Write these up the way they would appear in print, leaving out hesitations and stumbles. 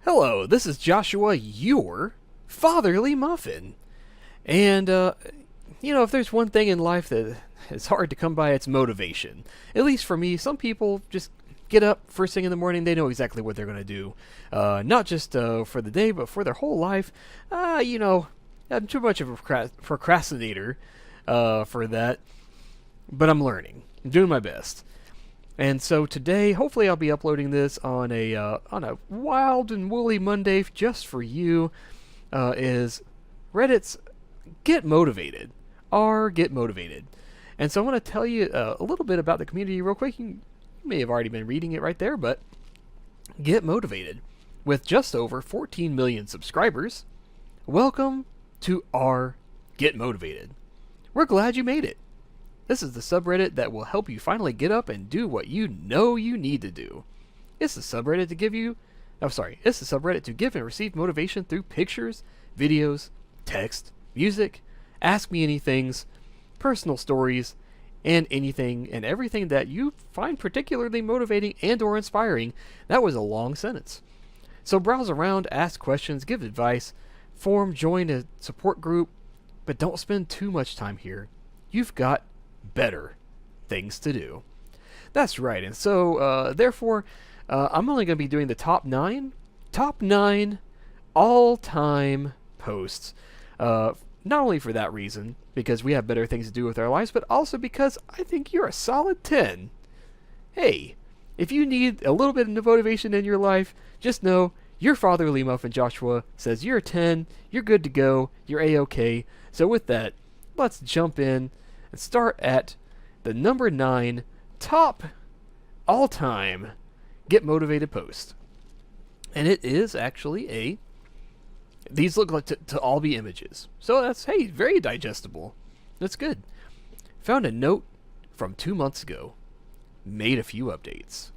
Hello, this is Joshua, your fatherly muffin. And, if there's one thing in life that is hard to come by, it's motivation. At least for me, some people just get up first thing in the morning, they know exactly what they're going to do. Not just for the day, but for their whole life. I'm too much of a procrastinator for that, but I'm learning. I'm doing my best. And so today, hopefully I'll be uploading this on a wild and woolly Monday just for you, is Reddit's Get Motivated, or Get Motivated. And so I want to tell you a little bit about the community real quick. You may have already been reading it right there, but Get Motivated, with just over 14 million subscribers, welcome to our Get Motivated. We're glad you made it. This is the subreddit that will help you finally get up and do what you know you need to do. It's the subreddit to it's the subreddit to give and receive motivation through pictures, videos, text, music, ask me anythings, personal stories, and anything and everything that you find particularly motivating and or inspiring. That was a long sentence. So browse around, ask questions, give advice, join a support group, but don't spend too much time here. You've got better things to do. That's right. And so, therefore, I'm only going to be doing the top nine all-time posts. Not only for that reason, because we have better things to do with our lives, but also because I think you're a solid 10. Hey, if you need a little bit of motivation in your life, just know your fatherly muffin Joshua says you're a 10, you're good to go, you're A-OK. So with that, let's jump in and start at the number 9 top all-time Get Motivated post. And it is actually these look like to all be images. So that's, hey, very digestible. That's good. Found a note from 2 months ago. Made a few updates.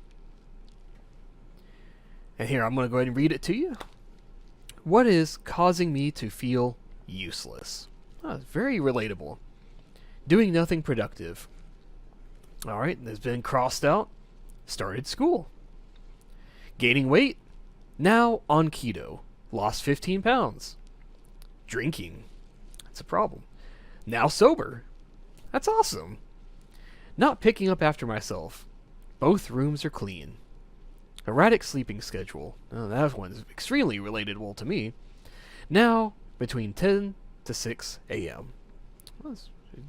And here, I'm going to go ahead and read it to you. What is causing me to feel useless? Oh, it's very relatable. Doing nothing productive. Alright, has been crossed out. Started school. Gaining weight. Now on keto. Lost 15 pounds. Drinking. That's a problem. Now sober. That's awesome. Not picking up after myself. Both rooms are clean. Erratic sleeping schedule. Oh, that one's extremely relatable to me. Now between 10 to 6 a.m. Well,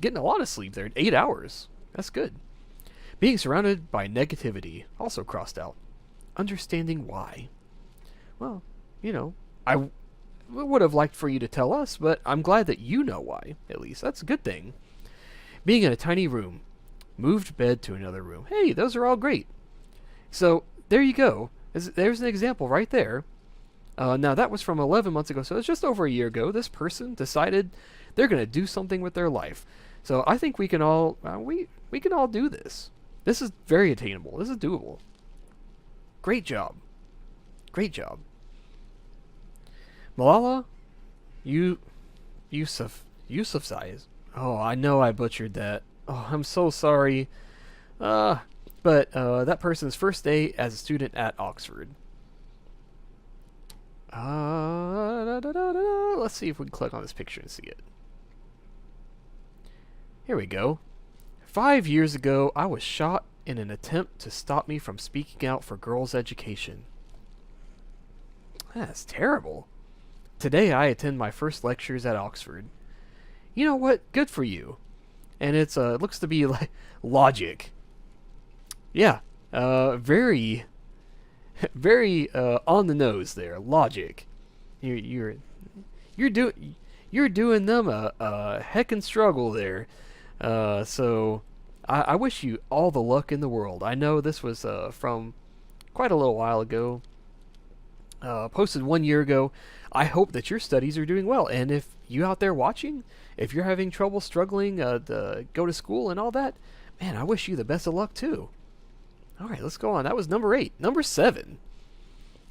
getting a lot of sleep there. 8 hours. That's good. Being surrounded by negativity. Also crossed out. Understanding why. Well, I would have liked for you to tell us, but I'm glad that you know why, at least. That's a good thing. Being in a tiny room. Moved bed to another room. Hey, those are all great. So, there you go. There's an example right there. Now, that was from 11 months ago, so it's just over a year ago. This person decided they're going to do something with their life. So, I think we can all we can all do this. This is very attainable. This is doable. Great job. Great job. Malala Yousafzai. Oh, I know I butchered that. Oh, I'm so sorry. But that person's first day as a student at Oxford. Let's see if we can click on this picture and see it. Here we go. 5 years ago, I was shot in an attempt to stop me from speaking out for girls' education. That's terrible. Today I attend my first lectures at Oxford. You know what? Good for you. And it looks to be like logic. Yeah, very on the nose there. Logic. You're doing them a heckin' struggle there. So I wish you all the luck in the world. I know this was from quite a little while ago. Posted 1 year ago. I hope that your studies are doing well. And if you out there watching, if you're having trouble struggling to go to school and all that, man, I wish you the best of luck too. All right, let's go on. That was number 8. Number 7.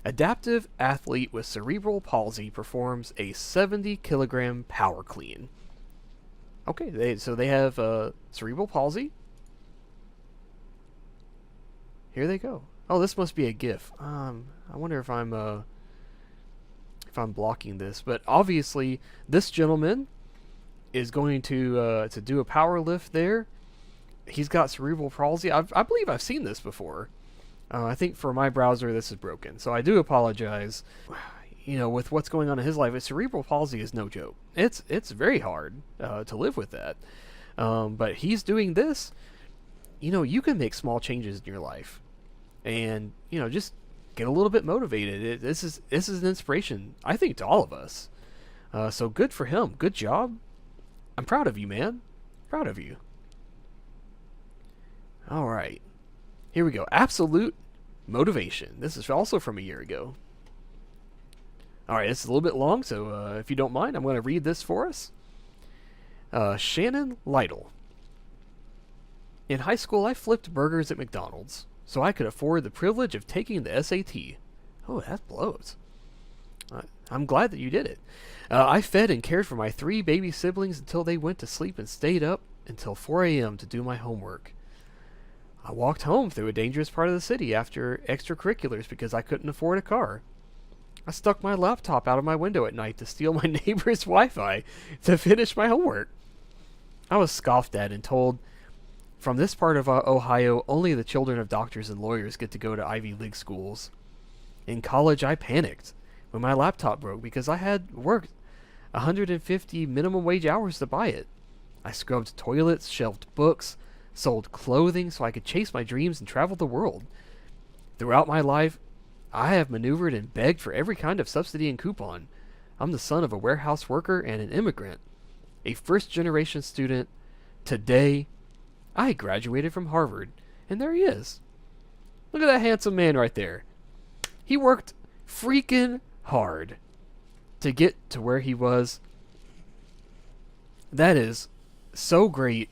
Adaptive athlete with cerebral palsy performs a 70-kilogram power clean. Okay, they have cerebral palsy. Here they go. Oh, this must be a GIF. I wonder if I'm blocking this, but obviously this gentleman is going to do a power lift there. He's got cerebral palsy. I believe I've seen this before. I think for my browser this is broken, so I do apologize. You know, with what's going on in his life, cerebral palsy is no joke. It's very hard to live with that. But he's doing this. You know, you can make small changes in your life, and you know, just get a little bit motivated. This is an inspiration, I think, to all of us. So good for him. Good job. I'm proud of you, man. Proud of you. All right. Here we go. Absolute motivation. This is also from a year ago. All right, it's a little bit long, so if you don't mind, I'm going to read this for us. Shannon Lytle. In high school, I flipped burgers at McDonald's, so I could afford the privilege of taking the SAT. Oh, that blows. I'm glad that you did it. I fed and cared for my 3 baby siblings until they went to sleep and stayed up until 4 a.m. to do my homework. I walked home through a dangerous part of the city after extracurriculars because I couldn't afford a car. I stuck my laptop out of my window at night to steal my neighbor's Wi-Fi to finish my homework. I was scoffed at and told, from this part of Ohio, only the children of doctors and lawyers get to go to Ivy League schools. In college, I panicked when my laptop broke because I had worked 150 minimum wage hours to buy it. I scrubbed toilets, shelved books, sold clothing so I could chase my dreams and travel the world. Throughout my life, I have maneuvered and begged for every kind of subsidy and coupon. I'm the son of a warehouse worker and an immigrant, a first-generation student. Today, I graduated from Harvard, and there he is. Look at that handsome man right there. He worked freaking hard to get to where he was. That is so great.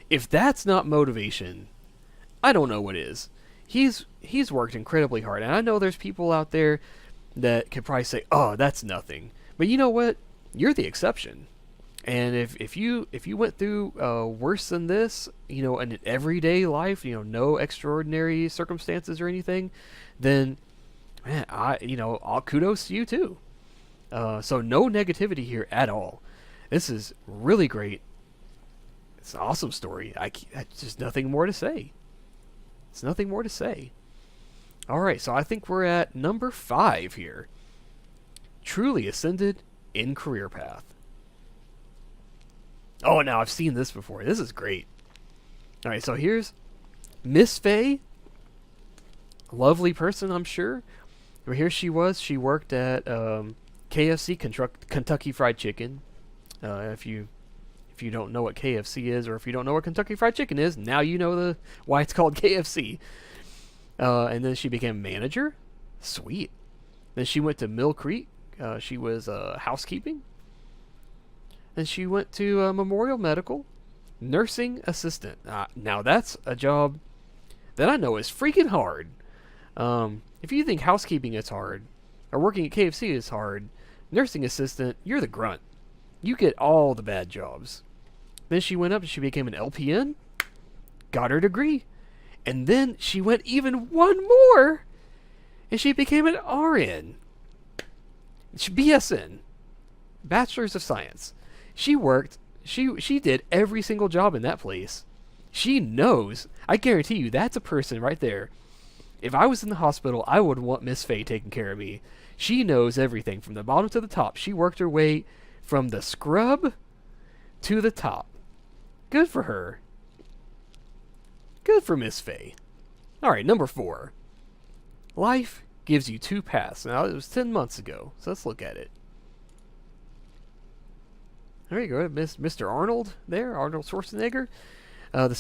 If that's not motivation, I don't know what is. He's worked incredibly hard, and I know there's people out there that could probably say, "Oh, that's nothing." But you know what? You're the exception. And if you went through worse than this, you know, in an everyday life, you know, no extraordinary circumstances or anything, then man, all kudos to you too. So no negativity here at all. This is really great. It's an awesome story. Just nothing more to say. It's nothing more to say. All right, so I think we're at number 5 here. Truly ascended in career path. Oh, now I've seen this before. This is great. All right, so here's Miss Faye. Lovely person, I'm sure. But here she was. She worked at KFC, Kentucky Fried Chicken. If you don't know what KFC is, or if you don't know what Kentucky Fried Chicken is, now you know why it's called KFC. And then she became manager. Sweet. Then she went to Mill Creek. She was housekeeping. And she went to Memorial Medical, nursing assistant. Now that's a job that I know is freaking hard. If you think housekeeping is hard, or working at KFC is hard, nursing assistant, you're the grunt. You get all the bad jobs. Then she went up and she became an LPN, got her degree, and then she went even one more, and she became an RN. BSN, Bachelor's of Science. She worked, she did every single job in that place. She knows, I guarantee you, that's a person right there. If I was in the hospital, I would want Miss Faye taking care of me. She knows everything from the bottom to the top. She worked her way from the scrub to the top. Good for her. Good for Miss Faye. All right, number 4. Life gives you 2 paths. Now, it was 10 months ago, so let's look at it. There you go, Mr. Arnold there, Arnold Schwarzenegger. The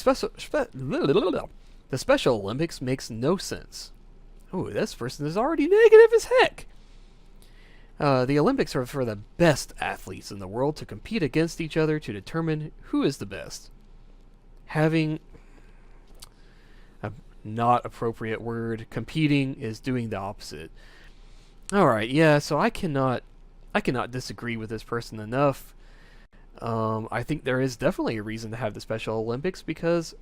Special Olympics makes no sense. Oh, this person is already negative as heck. The Olympics are for the best athletes in the world to compete against each other to determine who is the best. Having a not appropriate word, competing is doing the opposite. Alright, yeah, so I cannot disagree with this person enough. I think there is definitely a reason to have the Special Olympics because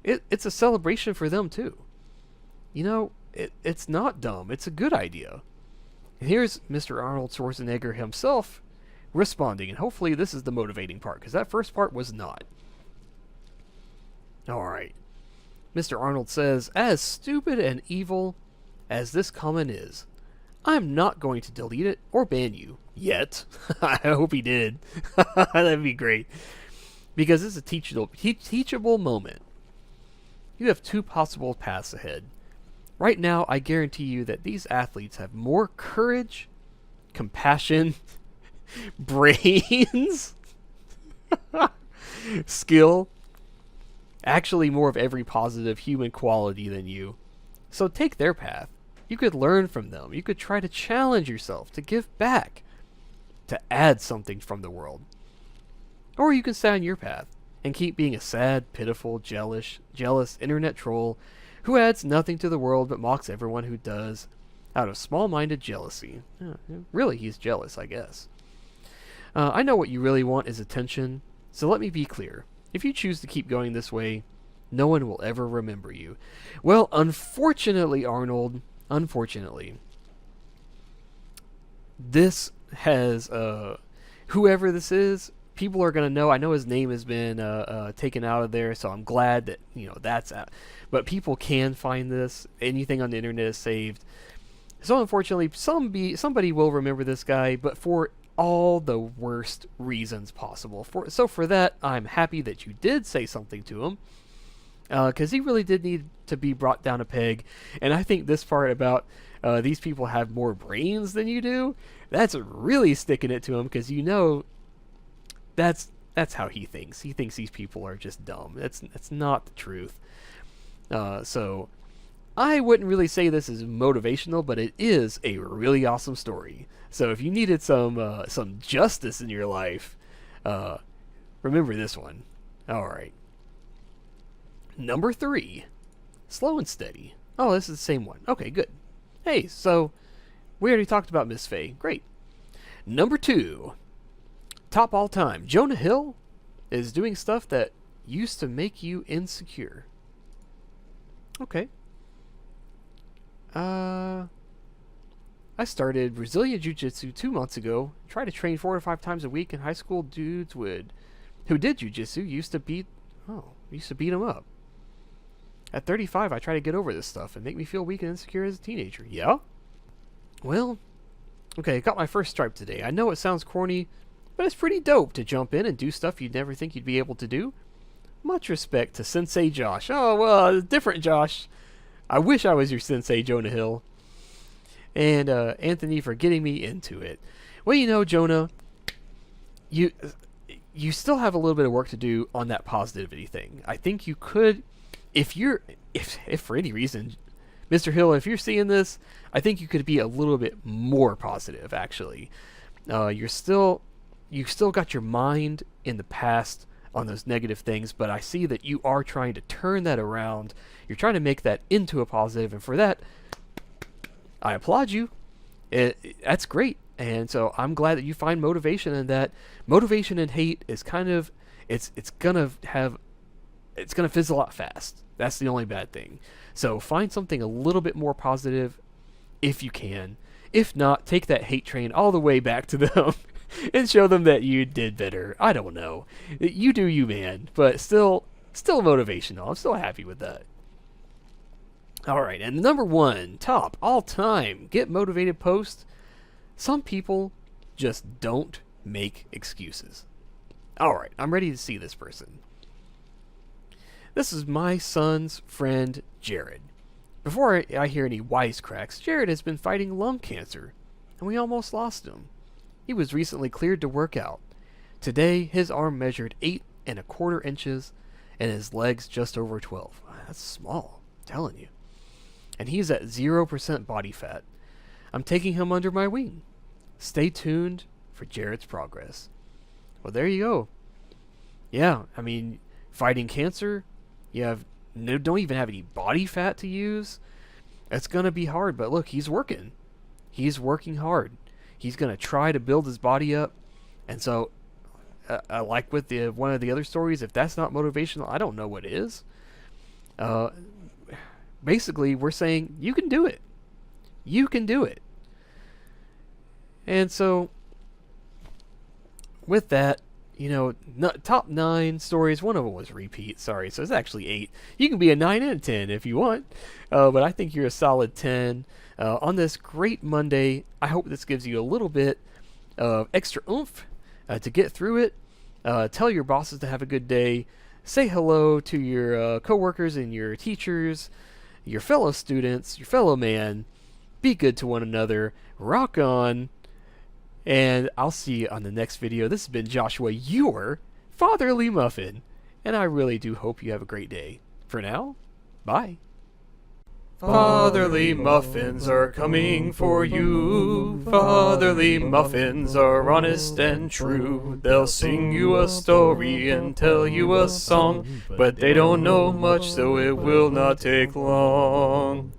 it's a celebration for them too. it's not dumb. It's a good idea. And here's Mr. Arnold Schwarzenegger himself responding, and hopefully this is the motivating part, because that first part was not. Alright. Mr. Arnold says, as stupid and evil as this comment is, I'm not going to delete it or ban you. Yet. I hope he did. That'd be great. Because it's a teachable moment. You have two possible paths ahead. Right now, I guarantee you that these athletes have more courage, compassion, brains, skill, actually more of every positive human quality than you. So take their path. You could learn from them. You could try to challenge yourself, to give back, to add something from the world. Or you can stay on your path and keep being a sad, pitiful, jealous internet troll who adds nothing to the world but mocks everyone who does out of small-minded jealousy. Really, he's jealous, I guess. I know what you really want is attention, so let me be clear. If you choose to keep going this way, no one will ever remember you. Well, unfortunately, Arnold, this has, whoever this is, people are going to know. I know his name has been taken out of there, so I'm glad that, that's out. But people can find this. Anything on the internet is saved. So unfortunately, somebody will remember this guy, but for all the worst reasons possible. So for that, I'm happy that you did say something to him, because he really did need to be brought down a peg. And I think this part about these people have more brains than you do, that's really sticking it to him, because that's how he thinks. He thinks these people are just dumb. That's not the truth. So I wouldn't really say this is motivational, but it is a really awesome story. So if you needed some justice in your life, remember this one. All right. Number 3, slow and steady. Oh, this is the same one. Okay, good. Hey, so we already talked about Miss Faye. Great. Number 2, top all time. Jonah Hill is doing stuff that used to make you insecure. Okay. I started Brazilian Jiu-Jitsu 2 months ago. Tried to train 4 to 5 times a week. In high school, dudes who did Jiu-Jitsu used to beat them up. At 35, I try to get over this stuff and make me feel weak and insecure as a teenager. Yeah? Well, okay, got my first stripe today. I know it sounds corny, but it's pretty dope to jump in and do stuff you'd never think you'd be able to do. Much respect to Sensei Josh. Oh, well, different Josh. I wish I was your Sensei, Jonah Hill. And Anthony for getting me into it. Well, Jonah, you still have a little bit of work to do on that positivity thing. I think you could, if for any reason, Mr. Hill, if you're seeing this, I think you could be a little bit more positive, actually. You still got your mind in the past on those negative things, but I see that you are trying to turn that around. You're trying to make that into a positive, and for that, I applaud you. That's great. And so I'm glad that you find motivation in that. Motivation and hate is kind of, it's gonna fizzle out fast. That's the only bad thing. So find something a little bit more positive if you can. If not, take that hate train all the way back to them and show them that you did better. I don't know. You do you, man. But still motivational. I'm still happy with that. All right, and number 1, top all-time Get Motivated post. Some people just don't make excuses. All right, I'm ready to see this person. This is my son's friend, Jared. Before I hear any wisecracks, Jared has been fighting lung cancer, and we almost lost him. He was recently cleared to work out. Today, his arm measured 8¼ inches, and his legs just over 12. That's small, I'm telling you. And he's at 0% body fat. I'm taking him under my wing. Stay tuned for Jared's progress. Well, there you go. Yeah, I mean, fighting cancer, don't even have any body fat to use. It's going to be hard, but look, he's working. He's working hard. He's going to try to build his body up. And so, like with one of the other stories, if that's not motivational, I don't know what is. basically we're saying you can do it. You can do it. And so, with that, top 9 stories. One of them was repeat. Sorry, so it's actually 8. You can be a 9 and a 10 if you want, but I think you're a solid 10 on this great Monday. I hope this gives you a little bit of extra oomph to get through it. Tell your bosses to have a good day. Say hello to your coworkers and your teachers, your fellow students, your fellow man. Be good to one another. Rock on. And I'll see you on the next video. This has been Joshua, your fatherly muffin. And I really do hope you have a great day. For now, bye. Fatherly muffins are coming for you. Fatherly muffins are honest and true. They'll sing you a story and tell you a song, but they don't know much, so it will not take long.